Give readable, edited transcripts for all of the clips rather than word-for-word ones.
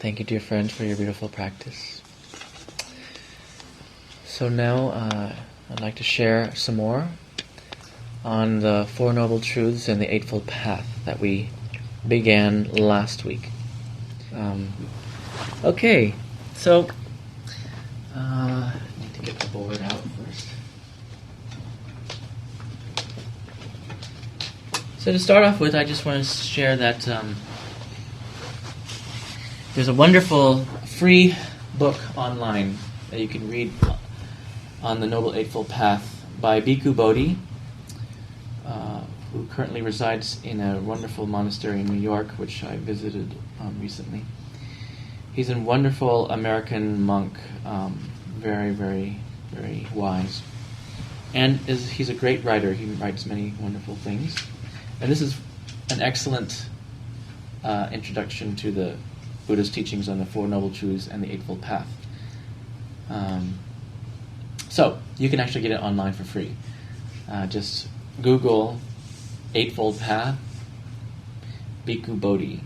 Thank you, dear friends, for your beautiful practice. So now I'd like to share some more on the Four Noble Truths and the Eightfold Path that we began last week. Okay, so I need to get the board out first. So to start off with, I just want to share that there's a wonderful free book online that you can read on the Noble Eightfold Path by Bhikkhu Bodhi, who currently resides in a wonderful monastery in New York, which I visited recently. He's a wonderful American monk, very, very, very wise. And he's a great writer. He writes many wonderful things. And this is an excellent introduction to the Buddha's teachings on the Four Noble Truths and the Eightfold Path. So, you can actually get it online for free. Just Google Eightfold Path, Bhikkhu Bodhi.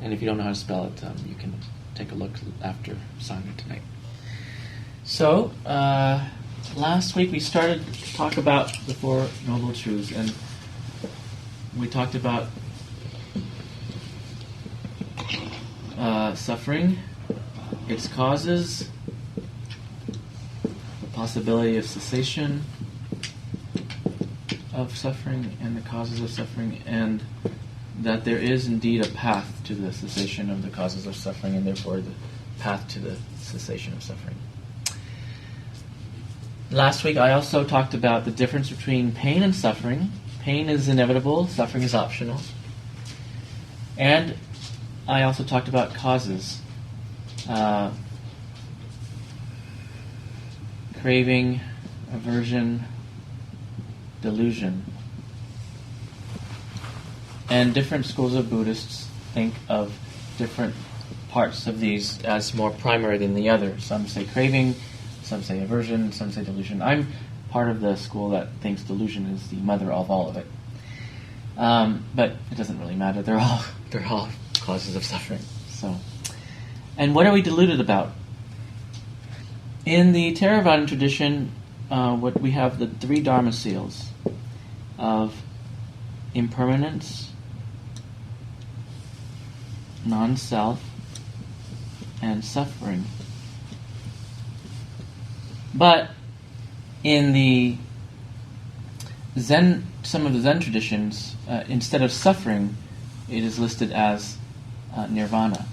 And if you don't know how to spell it, you can take a look after Sangha tonight. So, last week we started to talk about the Four Noble Truths, and we talked about suffering, its causes, the possibility of cessation of suffering and the causes of suffering, and that there is indeed a path to the cessation of the causes of suffering, and therefore the path to the cessation of suffering. Last week I also talked about the difference between pain and suffering. Pain is inevitable, suffering is optional. And I also talked about causes. Craving, aversion, delusion. And different schools of Buddhists think of different parts of these as more primary than the other. Some say craving, some say aversion, some say delusion. I'm part of the school that thinks delusion is the mother of all of it. But it doesn't really matter. They're all causes of suffering. So, and what are we deluded about? In the Theravada tradition, what we have the three Dharma seals of impermanence, non-self, and suffering. But in the Zen, some of the Zen traditions, instead of suffering, it is listed as Nirvana.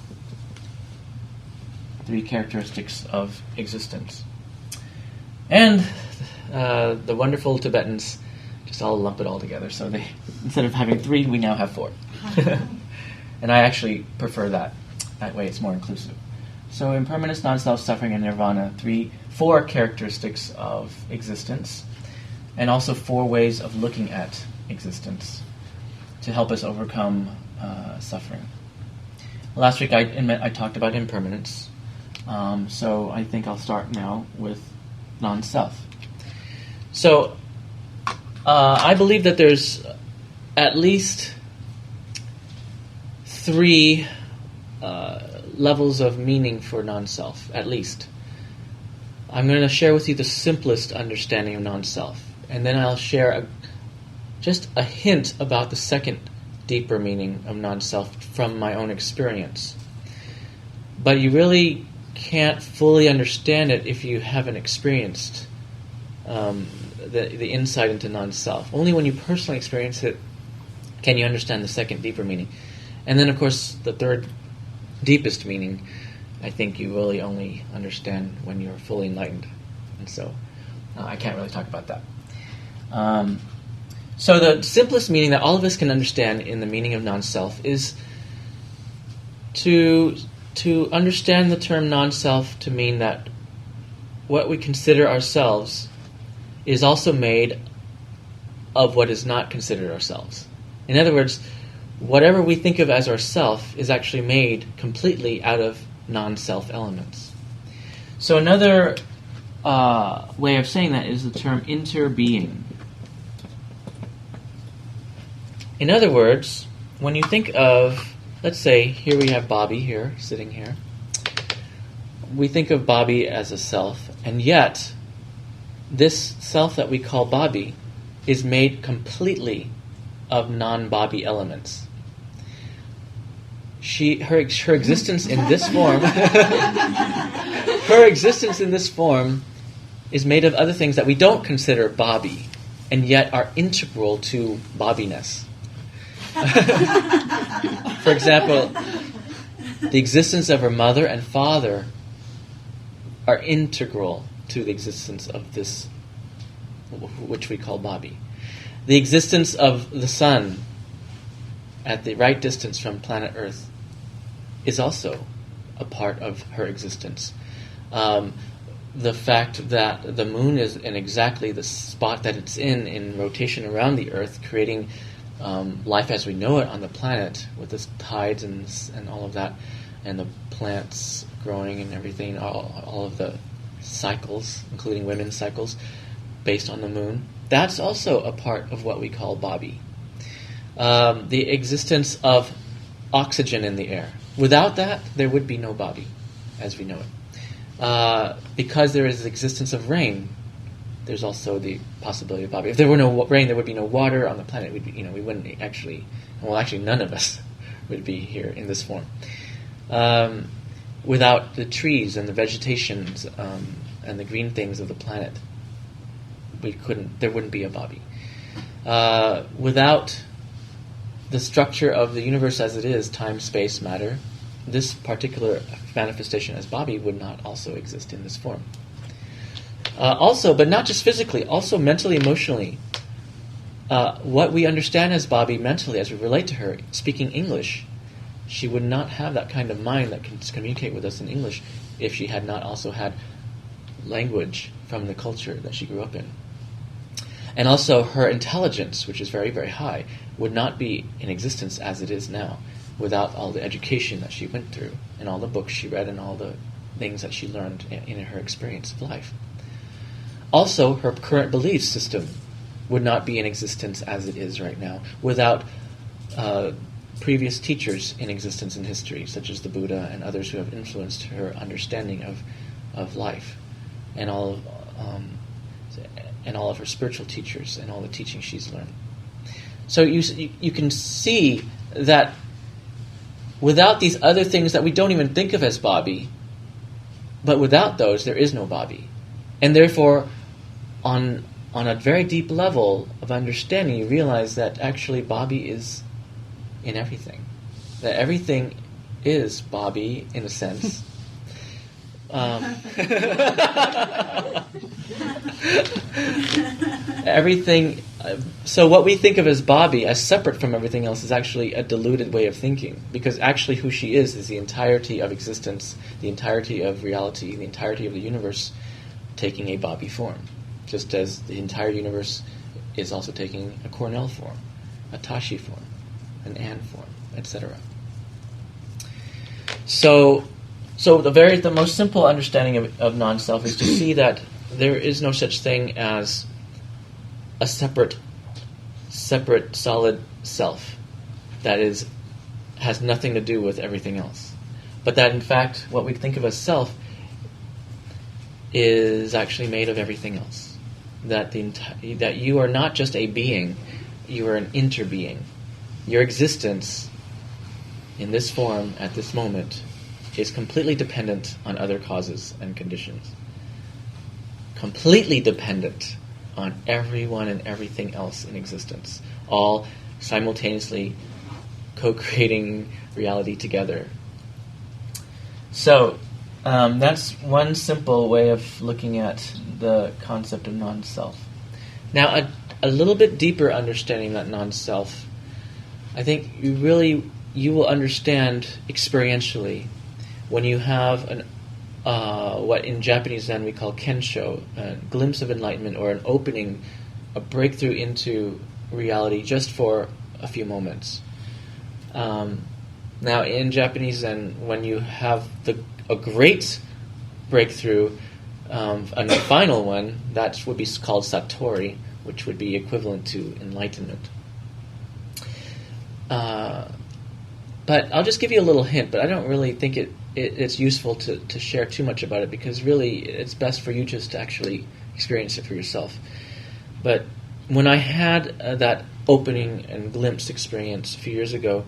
Three characteristics of existence. And the wonderful Tibetans just all lump it all together. So they, instead of having three, we now have four. And I actually prefer that. That way it's more inclusive. So impermanence, non-self, suffering, and nirvana, four characteristics of existence, and also four ways of looking at existence to help us overcome suffering. Last week I talked about impermanence, so I think I'll start now with non-self. So I believe that there's at least three levels of meaning for non-self, at least. I'm going to share with you the simplest understanding of non-self, and then I'll share just a hint about the second deeper meaning of non-self from my own experience. But you really can't fully understand it if you haven't experienced the insight into non-self. Only when you personally experience it can you understand the second deeper meaning. And then, of course, the third deepest meaning, I think you really only understand when you're fully enlightened. And so I can't really talk about that. So the simplest meaning that all of us can understand in the meaning of non-self is to understand the term non-self to mean that what we consider ourselves is also made of what is not considered ourselves. In other words, whatever we think of as ourself is actually made completely out of non-self elements. So another way of saying that is the term interbeing. In other words, when you think of let's say here we have Bobby here, sitting here. We think of Bobby as a self, and yet this self that we call Bobby is made completely of non-Bobby elements. Her existence in this form, her existence in this form is made of other things that we don't consider Bobby, and yet are integral to Bobbiness. For example, the existence of her mother and father are integral to the existence of this, which we call Bobby. The existence of the sun at the right distance from planet Earth is also a part of her existence. The fact that the moon is in exactly the spot that it's in rotation around the Earth, creating life as we know it on the planet, with the tides and all of that, and the plants growing and everything, all of the cycles, including women's cycles, based on the moon. That's also a part of what we call Bobby. The existence of oxygen in the air. Without that, there would be no Bobby, as we know it. Because there is the existence of rain, there's also the possibility of Bobby. If there were no rain, there would be no water on the planet. We wouldn't actually, none of us would be here in this form. Without the trees and the vegetations and the green things of the planet, there wouldn't be a Bobby. Without the structure of the universe as it is, time, space, matter, this particular manifestation as Bobby would not also exist in this form. Also, but not just physically, also mentally, emotionally, what we understand as Bobby mentally, as we relate to her, speaking English, she would not have that kind of mind that can communicate with us in English if she had not also had language from the culture that she grew up in. And also her intelligence, which is very, very high, would not be in existence as it is now without all the education that she went through and all the books she read and all the things that she learned in her experience of life. Also, her current belief system would not be in existence as it is right now without previous teachers in existence in history, such as the Buddha and others who have influenced her understanding of life, and all of her spiritual teachers and all the teachings she's learned. So you can see that without these other things that we don't even think of as Bobby, but without those there is no Bobby, and therefore on a very deep level of understanding, you realize that actually Bobby is in everything. That everything is Bobby, in a sense. Everything. So what we think of as Bobby, as separate from everything else, is actually a diluted way of thinking. Because actually who she is the entirety of existence, the entirety of reality, the entirety of the universe taking a Bobby form. Just as the entire universe is also taking a Cornell form, a Tashi form, an Anne form, etc. So the most simple understanding of non-self is to see that there is no such thing as a separate solid self that has nothing to do with everything else. But that in fact what we think of as self is actually made of everything else. That that you are not just a being, you are an interbeing. Your existence in this form at this moment is completely dependent on other causes and conditions. Completely dependent on everyone and everything else in existence, all simultaneously co-creating reality together. So that's one simple way of looking at the concept of non-self. Now, a little bit deeper understanding that non-self, I think you will understand experientially when you have what in Japanese Zen we call kensho, a glimpse of enlightenment or an opening, a breakthrough into reality just for a few moments. Now, in Japanese Zen, when you have a great breakthrough, and the final one, that would be called satori, which would be equivalent to enlightenment. But But I'll just give you a little hint, but I don't really think it's useful to share too much about it, because really it's best for you just to actually experience it for yourself. But when I had that opening and glimpse experience a few years ago,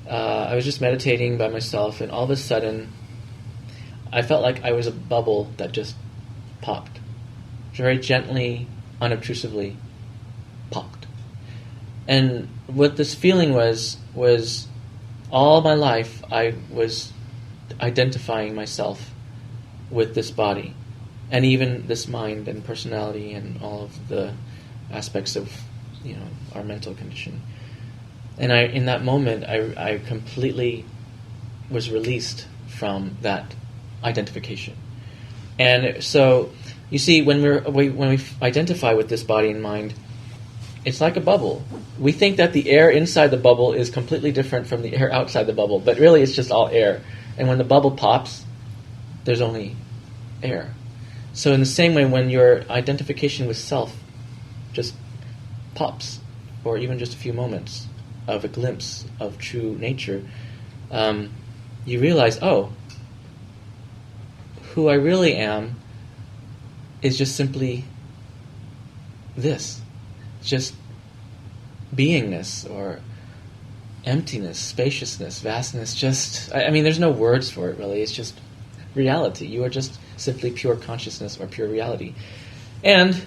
I was just meditating by myself, and all of a sudden I felt like I was a bubble that just popped. Very gently, unobtrusively popped. And what this feeling was all my life I was identifying myself with this body, and even this mind and personality and all of the aspects of, our mental condition. And in that moment, I completely was released from that identification. And so, you see, when we identify with this body and mind, it's like a bubble. We think that the air inside the bubble is completely different from the air outside the bubble, but really it's just all air. And when the bubble pops, there's only air. So in the same way, when your identification with self just pops, or even just a few moments of a glimpse of true nature, you realize, oh, who I really am is just simply this. Just beingness, or emptiness, spaciousness, vastness. There's no words for it really. It's just reality. You are just simply pure consciousness or pure reality. And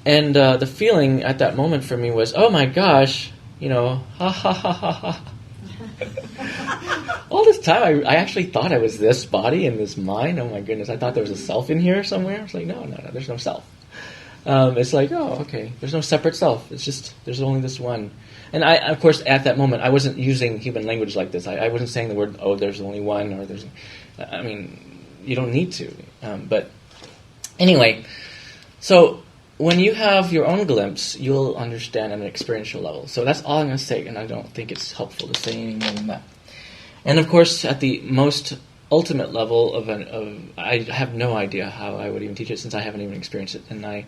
the feeling at that moment for me was, oh my gosh, ha ha ha ha ha. All this time I actually thought I was this body and this mind. Oh my goodness, I thought there was a self in here somewhere. I was like, no, there's no self. It's like, oh, okay, there's no separate self. It's just, there's only this one. And I, of course, at that moment, I wasn't using human language like this. I wasn't saying the word, oh, there's only one, or you don't need to. But anyway, so when you have your own glimpse, you'll understand on an experiential level. So that's all I'm going to say, and I don't think it's helpful to say any more than that. And of course, at the most ultimate level I have no idea how I would even teach it, since I haven't even experienced it. And I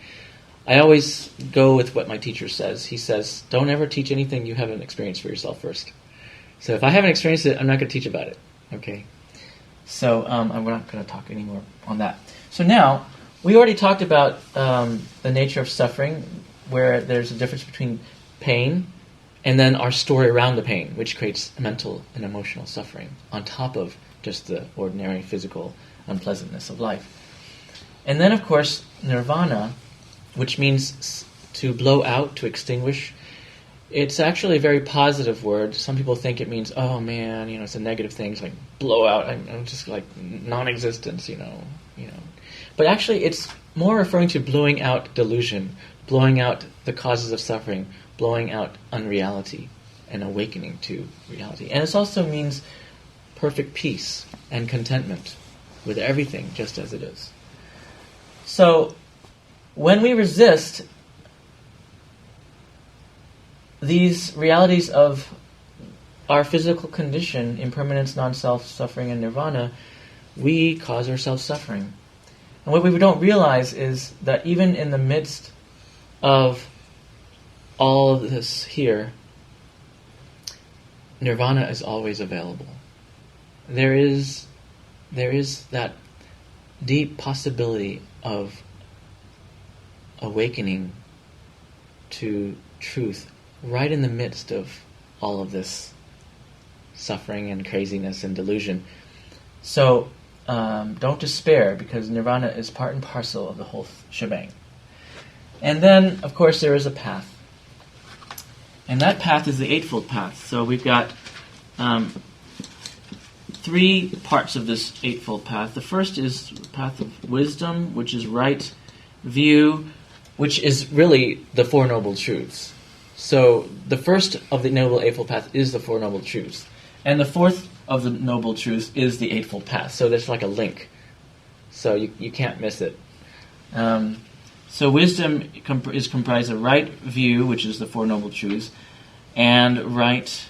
always go with what my teacher says. He says, don't ever teach anything you haven't experienced for yourself first. So if I haven't experienced it, I'm not going to teach about it. Okay? So we're not going to talk anymore on that. So now, we already talked about the nature of suffering, where there's a difference between pain and then our story around the pain, which creates mental and emotional suffering on top of just the ordinary physical unpleasantness of life. And then, of course, nirvana, which means to blow out, to extinguish. It's actually a very positive word. Some people think it means, oh man, it's a negative thing. It's like blow out. I'm just like non-existence, But actually, it's more referring to blowing out delusion, blowing out the causes of suffering, blowing out unreality, and awakening to reality. And it also means perfect peace and contentment with everything just as it is. So, when we resist these realities of our physical condition, impermanence, non-self, suffering, and nirvana, we cause ourselves suffering. And what we don't realize is that even in the midst of all of this here, nirvana is always available. There is that deep possibility of awakening to truth right in the midst of all of this suffering and craziness and delusion. So don't despair, because nirvana is part and parcel of the whole shebang. And then, of course, there is a path. And that path is the Eightfold Path. So we've got 3 parts of this Eightfold Path. The first is the path of wisdom, which is right view, which is really the Four Noble Truths. So the first of the Noble Eightfold Path is the Four Noble Truths. And the fourth of the Noble Truths is the Eightfold Path. So there's like a link. So you can't miss it. So wisdom is comprised of right view, which is the Four Noble Truths, and right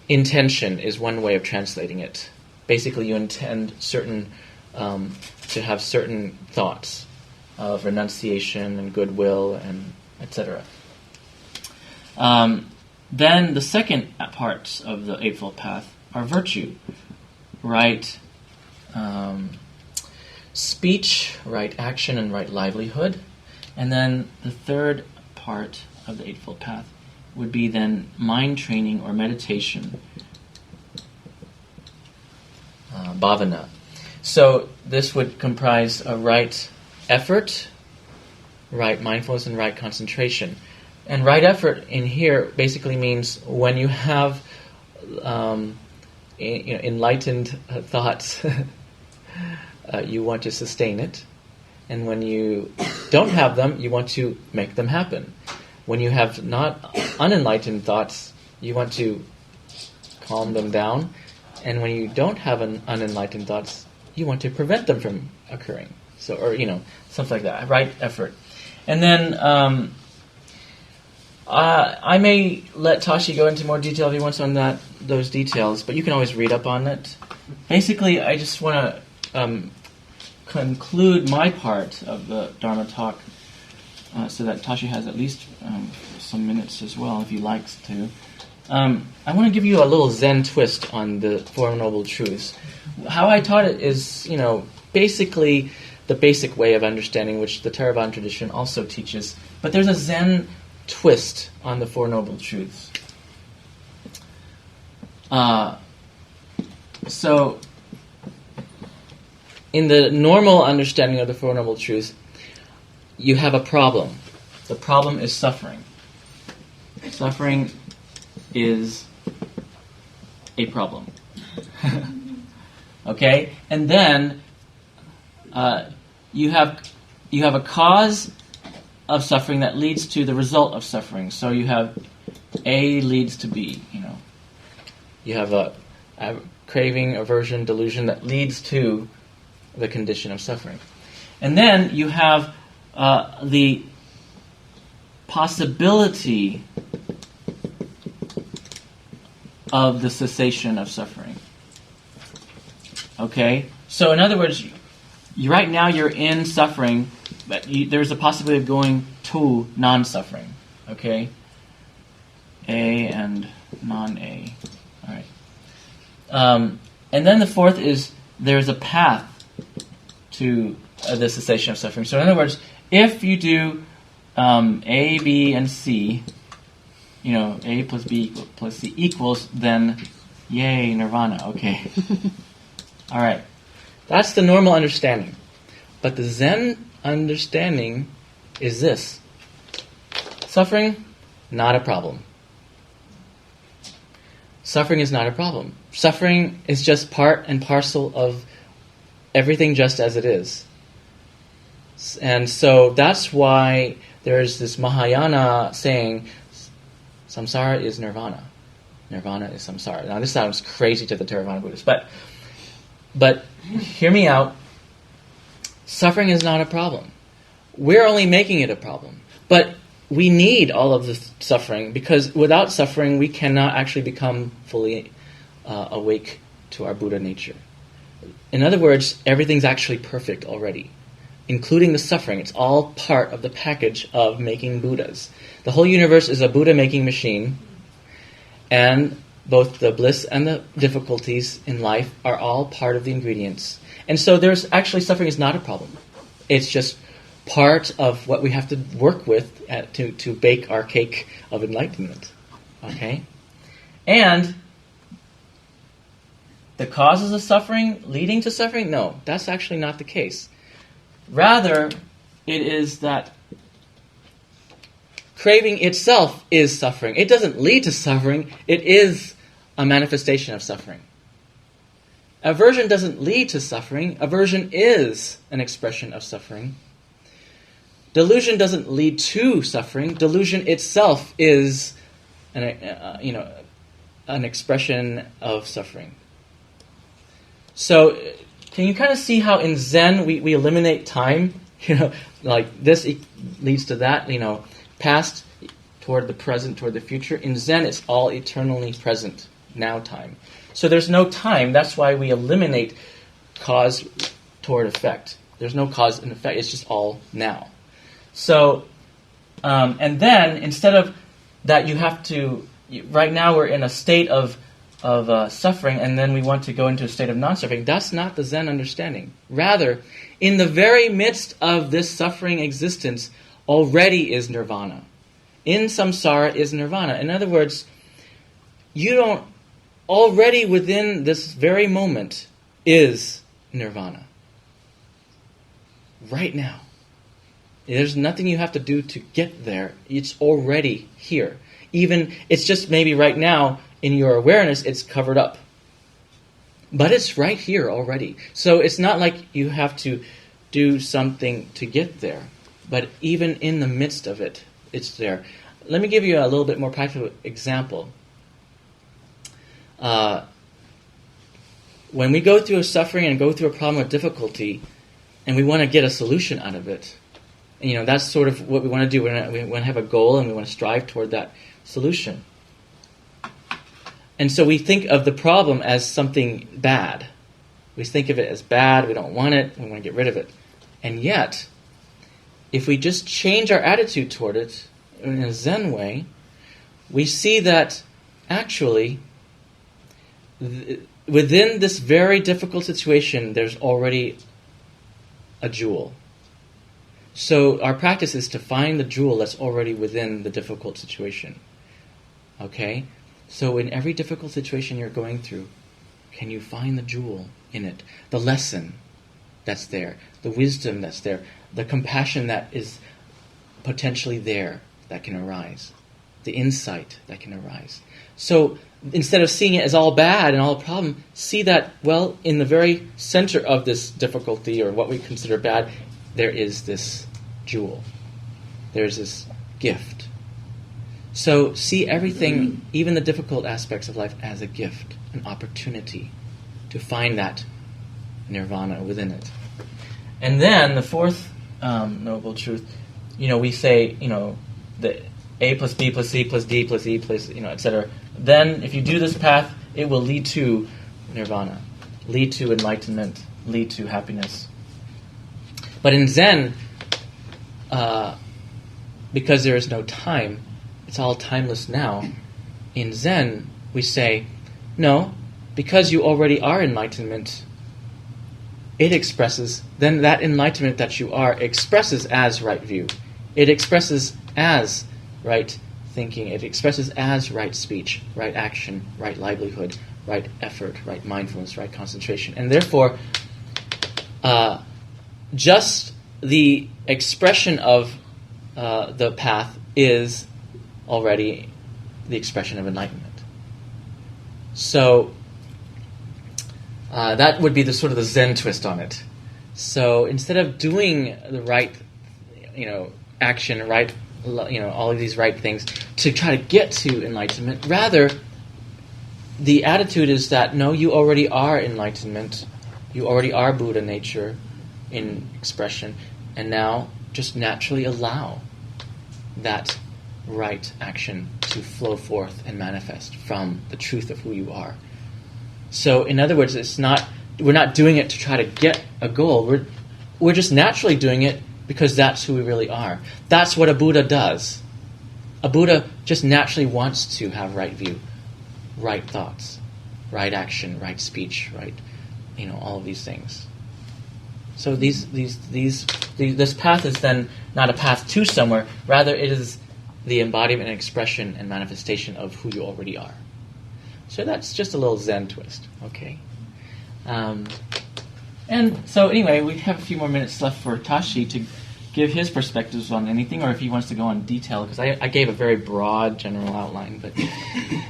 intention is one way of translating it. Basically, you intend to have certain thoughts of renunciation and goodwill and etc. Then the second parts of the Eightfold Path are virtue, right speech, right action, and right livelihood. And then the third part of the Eightfold Path would be then mind training or meditation, bhavana. So this would comprise a right effort, right mindfulness, and right concentration. And right effort in here basically means when you have enlightened thoughts, you want to sustain it. And when you don't have them, you want to make them happen. When you have not unenlightened thoughts, you want to calm them down. And when you don't have unenlightened thoughts, you want to prevent them from occurring. So, or something like that. Right effort. And then I may let Tashi go into more detail if he wants on those details, but you can always read up on it. Basically, I just want to conclude my part of the Dharma talk so that Tashi has at least some minutes as well, if he likes to. I want to give you a little Zen twist on the Four Noble Truths. How I taught it is, basically the basic way of understanding, which the Theravada tradition also teaches. But there's a Zen twist on the Four Noble Truths. So, in the normal understanding of the Four Noble Truths, you have a problem. The problem is suffering. Suffering is a problem. Okay? And then you have a cause of suffering that leads to the result of suffering. So you have A leads to B, You have a craving, aversion, delusion that leads to the condition of suffering. And then you have the possibility of the cessation of suffering. Okay? So in other words, right now you're in suffering, but there's a possibility of going to non-suffering. Okay? A and non-A. All right. And then the fourth is there's a path to the cessation of suffering. So in other words, if you do A, B, and C, A plus B plus C equals, then yay, Nirvana. Okay. All right. That's the normal understanding. But the Zen understanding is this. Suffering, not a problem. Suffering is not a problem. Suffering is just part and parcel of everything just as it is. And so that's why there's this Mahayana saying, samsara is nirvana. Nirvana is samsara. Now this sounds crazy to the Theravada Buddhists, but hear me out. Suffering is not a problem. We're only making it a problem. But we need all of the suffering, because without suffering we cannot actually become fully awake to our Buddha nature. In other words, everything's actually perfect already, including the suffering. It's all part of the package of making Buddhas. The whole universe is a Buddha-making machine, and both the bliss and the difficulties in life are all part of the ingredients. And so there's actually suffering is not a problem. It's just part of what we have to work with to bake our cake of enlightenment. Okay? And the causes of suffering leading to suffering? No, that's actually not the case. Rather, it is that craving itself is suffering. It doesn't lead to suffering. It is a manifestation of suffering. Aversion doesn't lead to suffering. Aversion is an expression of suffering. Delusion doesn't lead to suffering. Delusion itself is an expression of suffering. So, can you kind of see how in Zen we eliminate time? Like this leads to that, past toward the present, toward the future. In Zen, it's all eternally present, now time. So there's no time. That's why we eliminate cause toward effect. There's no cause and effect. It's just all now. So, and then instead of that, you have to right now we're in a state of suffering, and then we want to go into a state of non-suffering. That's not the Zen understanding. Rather, in the very midst of this suffering existence, already is nirvana. In samsara is nirvana. In other words, already within this very moment is nirvana. Right now. There's nothing you have to do to get there. It's already here. Even, it's just maybe right now, in your awareness, it's covered up. But it's right here already. So it's not like you have to do something to get there. But even in the midst of it, it's there. Let me give you a little bit more practical example. When we go through a suffering and go through a problem of difficulty, and we want to get a solution out of it, and, that's sort of what we want to do. We want to have a goal, and we want to strive toward that solution. And so we think of the problem as something bad. We think of it as bad, we don't want it, we want to get rid of it. And yet, if we just change our attitude toward it in a Zen way, we see that actually, within this very difficult situation, there's already a jewel. So our practice is to find the jewel that's already within the difficult situation. Okay? So in every difficult situation you're going through, can you find the jewel in it? The lesson that's there, the wisdom that's there, the compassion that is potentially there that can arise, the insight that can arise. So instead of seeing it as all bad and all a problem, see that, well, in the very center of this difficulty or what we consider bad, there is this jewel. There's this gift. So see everything, even the difficult aspects of life, as a gift, an opportunity to find that nirvana within it. And then the fourth noble truth, we say, the A plus B plus C plus D plus E plus, etc. Then if you do this path, it will lead to nirvana, lead to enlightenment, lead to happiness. But in Zen, because there is no time, it's all timeless now. In Zen, we say, no, because you already are enlightenment, it expresses, then that enlightenment that you are expresses as right view. It expresses as right thinking. It expresses as right speech, right action, right livelihood, right effort, right mindfulness, right concentration. And therefore, just the expression of the path is already the expression of enlightenment. So that would be the sort of the Zen twist on it. So instead of doing the right, action, right, all of these right things to try to get to enlightenment, rather, the attitude is that no, you already are enlightenment, you already are Buddha nature in expression, and now just naturally allow that right action to flow forth and manifest from the truth of who you are. So, in other words, we're not doing it to try to get a goal. We're just naturally doing it because that's who we really are. That's what a Buddha does. A Buddha just naturally wants to have right view, right thoughts, right action, right speech, right, all of these things. So this path is then not a path to somewhere. Rather, it is the embodiment and expression and manifestation of who you already are. So that's just a little Zen twist, okay? And so anyway, we have a few more minutes left for Tashi to give his perspectives on anything, or if he wants to go on detail, because I gave a very broad general outline, but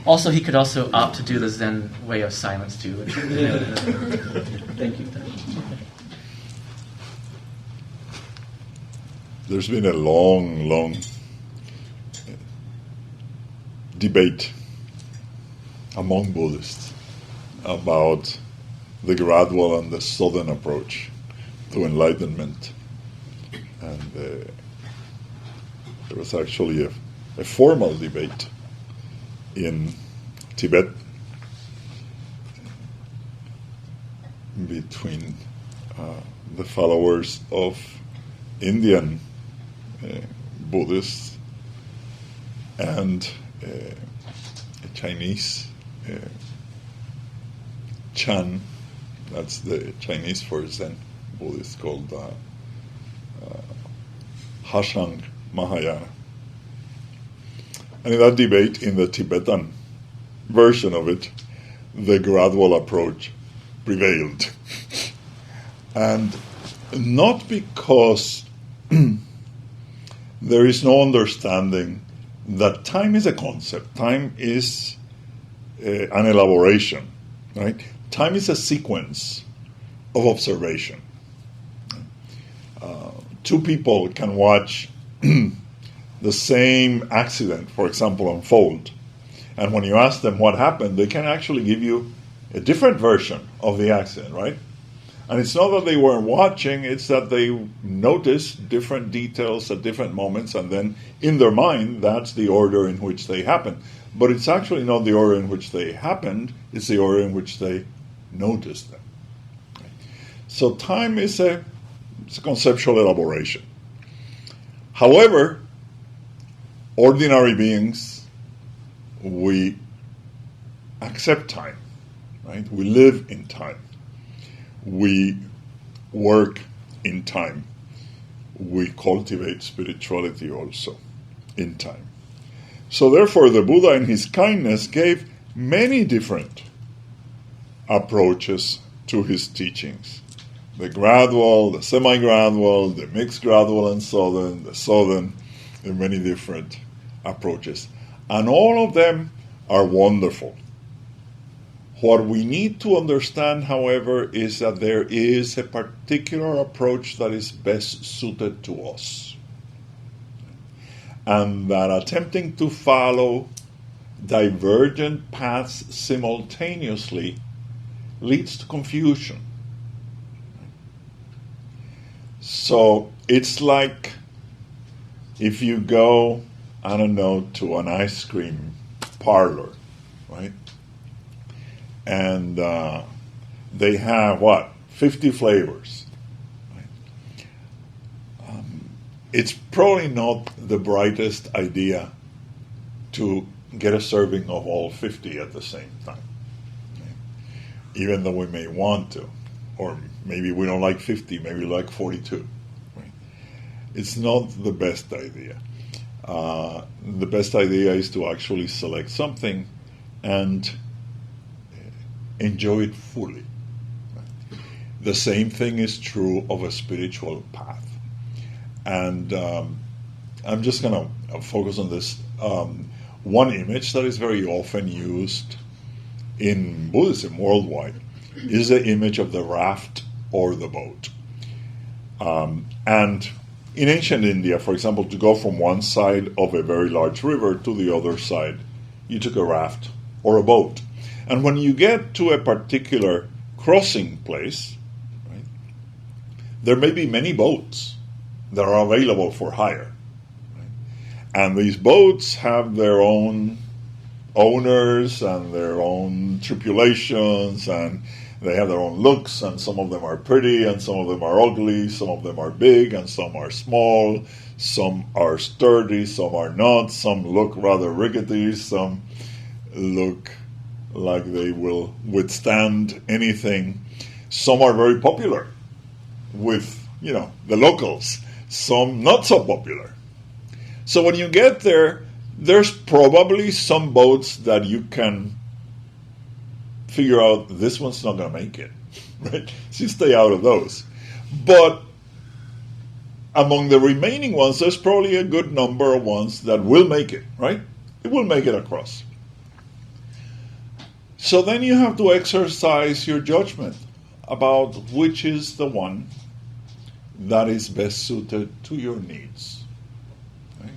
also he could also opt to do the Zen way of silence too. Thank you, Tashi. There's been a long debate among Buddhists about the gradual and the sudden approach to enlightenment. And there was actually a formal debate in Tibet between the followers of Indian Buddhists and Chinese Chan, that's the Chinese for Zen Buddhist, called Hashang Mahayana. And in that debate, in the Tibetan version of it, the gradual approach prevailed. And not because there is no understanding that time is a concept. Time is an elaboration, right? Time is a sequence of observation. Two people can watch the same accident, for example, unfold. And when you ask them what happened, they can actually give you a different version of the accident, right? And it's not that they weren't watching, it's that they noticed different details at different moments, and then in their mind, that's the order in which they happened. But it's actually not the order in which they happened, it's the order in which they noticed them. So time is a conceptual elaboration. However, ordinary beings, we accept time, right? We live in time. We work in time. We cultivate spirituality also in time. So therefore, the Buddha in his kindness gave many different approaches to his teachings. The gradual, the semi-gradual, the mixed gradual and southern, the southern, and many different approaches. And all of them are wonderful. What we need to understand, however, is that there is a particular approach that is best suited to us. And that attempting to follow divergent paths simultaneously leads to confusion. So it's like if you go, I don't know, to an ice cream parlor, right? And they have, 50 flavors. Right? It's probably not the brightest idea to get a serving of all 50 at the same time. Right? Even though we may want to. Or maybe we don't like 50, maybe we like 42. Right? It's not the best idea. The best idea is to actually select something and enjoy it fully. The same thing is true of a spiritual path. And I'm just going to focus on this. One image that is very often used in Buddhism worldwide is the image of the raft or the boat. And in ancient India, for example, to go from one side of a very large river to the other side, you took a raft or a boat. And when you get to a particular crossing place, right, there may be many boats that are available for hire. Right? And these boats have their own owners and their own tripulations, and they have their own looks, and some of them are pretty, and some of them are ugly, some of them are big, and some are small, some are sturdy, some are not, some look rather rickety, some look like they will withstand anything. Some are very popular with, the locals, some not so popular. So when you get there, there's probably some boats that you can figure out this one's not going to make it, right? So you stay out of those. But among the remaining ones, there's probably a good number of ones that will make it, right? It will make it across. So then you have to exercise your judgment about which is the one that is best suited to your needs. Right?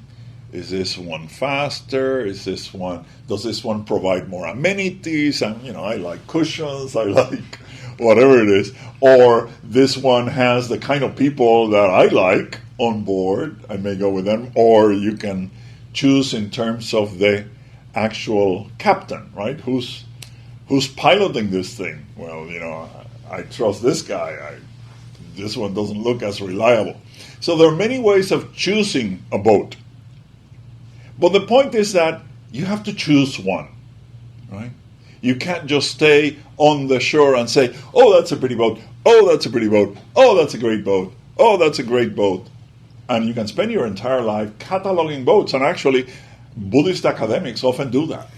Is this one faster? Does this one provide more amenities? And, I like cushions, I like whatever it is. Or this one has the kind of people that I like on board, I may go with them. Or you can choose in terms of the actual captain, right? Who's piloting this thing? Well, I trust this guy. This one doesn't look as reliable. So there are many ways of choosing a boat. But the point is that you have to choose one. right? You can't just stay on the shore and say, oh, that's a pretty boat, oh, that's a pretty boat, oh, that's a great boat, oh, that's a great boat. And you can spend your entire life cataloging boats, and actually, Buddhist academics often do that,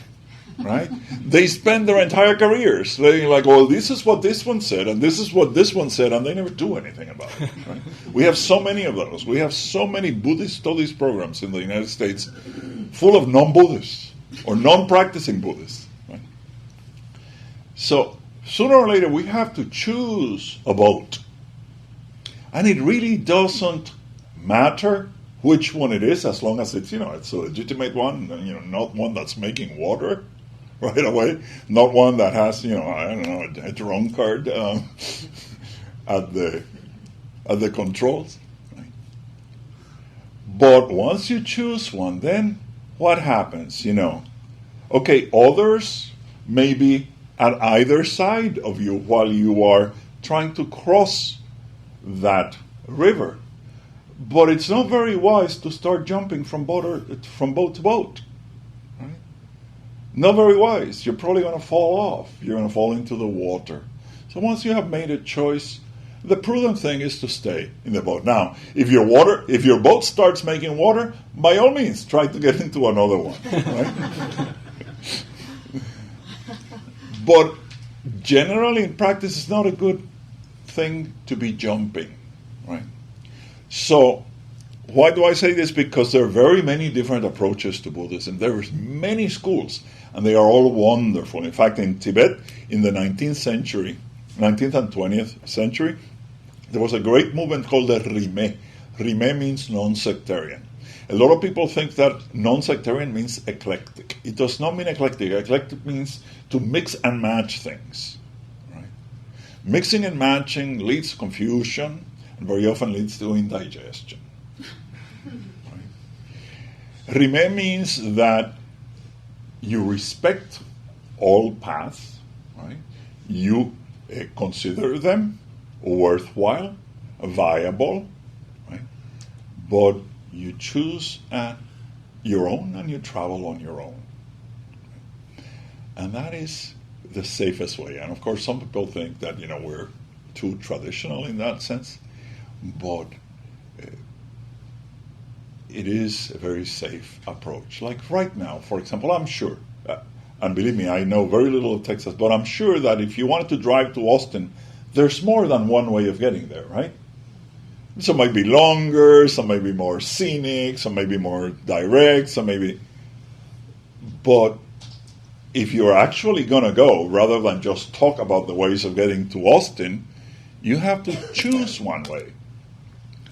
right? They spend their entire careers saying like, well, this is what this one said, and this is what this one said, and they never do anything about it, right? We have so many of those. We have so many Buddhist studies programs in the United States full of non-Buddhists or non-practicing Buddhists, right? So sooner or later, we have to choose a boat. And it really doesn't matter which one it is, as long as it's, it's a legitimate one, not one that's making water right away, not one that has, I don't know, a drone card at the controls. Right? But once you choose one, then what happens? Okay, others may be at either side of you while you are trying to cross that river. But it's not very wise to start jumping from boat to boat. Right? Not very wise. You're probably going to fall off. You're going to fall into the water. So once you have made a choice, the prudent thing is to stay in the boat. Now, if your boat starts making water, by all means, try to get into another one. Right? But generally, in practice, it's not a good thing to be jumping. Right? So, why do I say this? Because there are very many different approaches to Buddhism. There are many schools, and they are all wonderful. In fact, in Tibet, in the 19th and 20th century, there was a great movement called the Rime. Rime means non-sectarian. A lot of people think that non-sectarian means eclectic. It does not mean eclectic. Eclectic means to mix and match things. Right? Mixing and matching leads to confusion, and very often leads to indigestion. Right? Rime means that you respect all paths, right? You consider them worthwhile, viable, right? But you choose your own and you travel on your own. Right? And that is the safest way. And of course, some people think that, we're too traditional in that sense. But it is a very safe approach. Like right now, for example, I'm sure, and believe me, I know very little of Texas, but I'm sure that if you wanted to drive to Austin, there's more than one way of getting there, right? Some might be longer, some may be more scenic, some may be more direct, But if you're actually going to go, rather than just talk about the ways of getting to Austin, you have to choose one way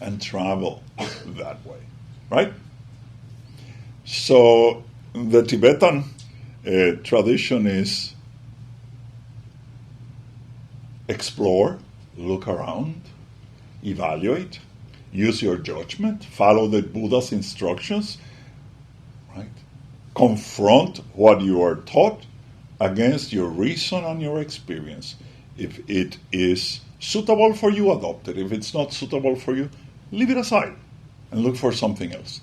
and travel that way, right? So the Tibetan tradition is explore, look around, evaluate, use your judgment, follow the Buddha's instructions, right? Confront what you are taught against your reason and your experience. If it is suitable for you, adopt it. If it's not suitable for you, leave it aside and look for something else.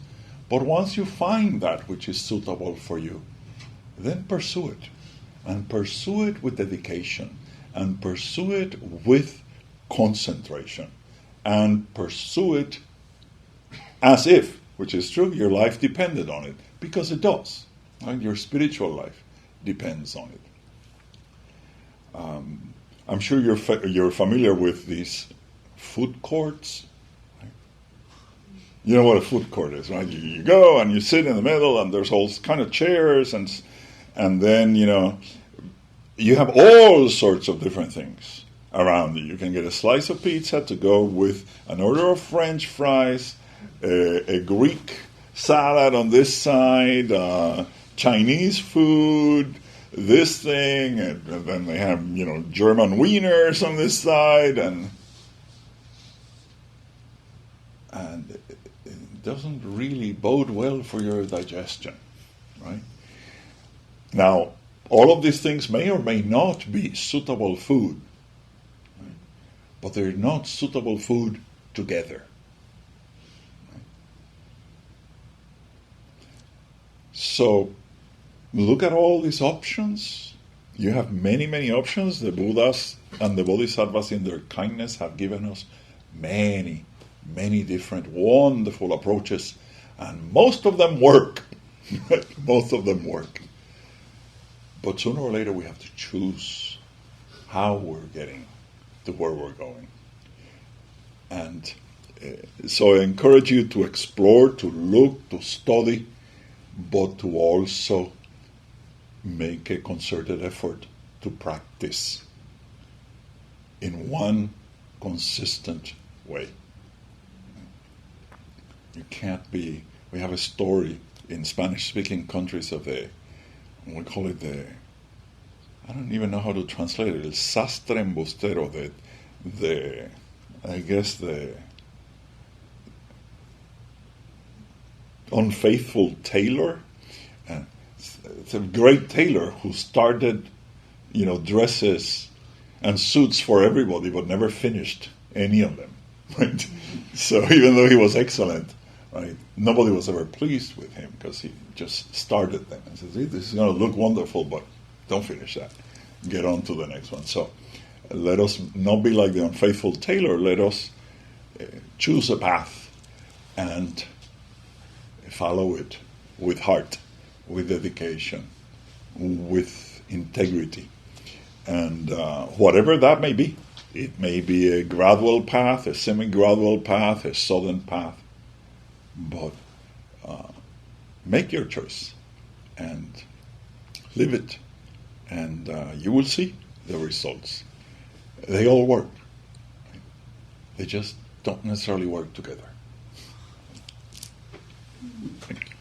But once you find that which is suitable for you, then pursue it. And pursue it with dedication. And pursue it with concentration. And pursue it as if, which is true, your life depended on it. Because it does. Right? Your spiritual life depends on it. I'm sure you're familiar with these food courts. Right? You know what a food court is, right? You go and you sit in the middle, and there's all kind of chairs, and then you have all sorts of different things around you. You can get a slice of pizza to go with an order of French fries, a Greek salad on this side, Chinese food, this thing, and then they have, German wieners on this side, and it doesn't really bode well for your digestion, right? Now, all of these things may or may not be suitable food, right? But they're not suitable food together. Right? So, look at all these options. You have many, many options. The Buddhas and the Bodhisattvas in their kindness have given us many, many different wonderful approaches, and most of them work. Most of them work. But sooner or later we have to choose how we're getting to where we're going. And so I encourage you to explore, to look, to study, but to also make a concerted effort to practice in one consistent way. You can't be... We have a story in Spanish-speaking countries of we call it I don't even know how to translate it, el sastre embustero, the unfaithful tailor. It's a great tailor who started, dresses and suits for everybody, but never finished any of them. Right? So even though he was excellent, right, nobody was ever pleased with him because he just started them and says, "This is going to look wonderful, but don't finish that. Get on to the next one." So let us not be like the unfaithful tailor. Let us choose a path and follow it with heart, with dedication, with integrity. And whatever that may be, it may be a gradual path, a semi-gradual path, a sudden path, but make your choice and live it, and you will see the results. They all work. They just don't necessarily work together. Thank you.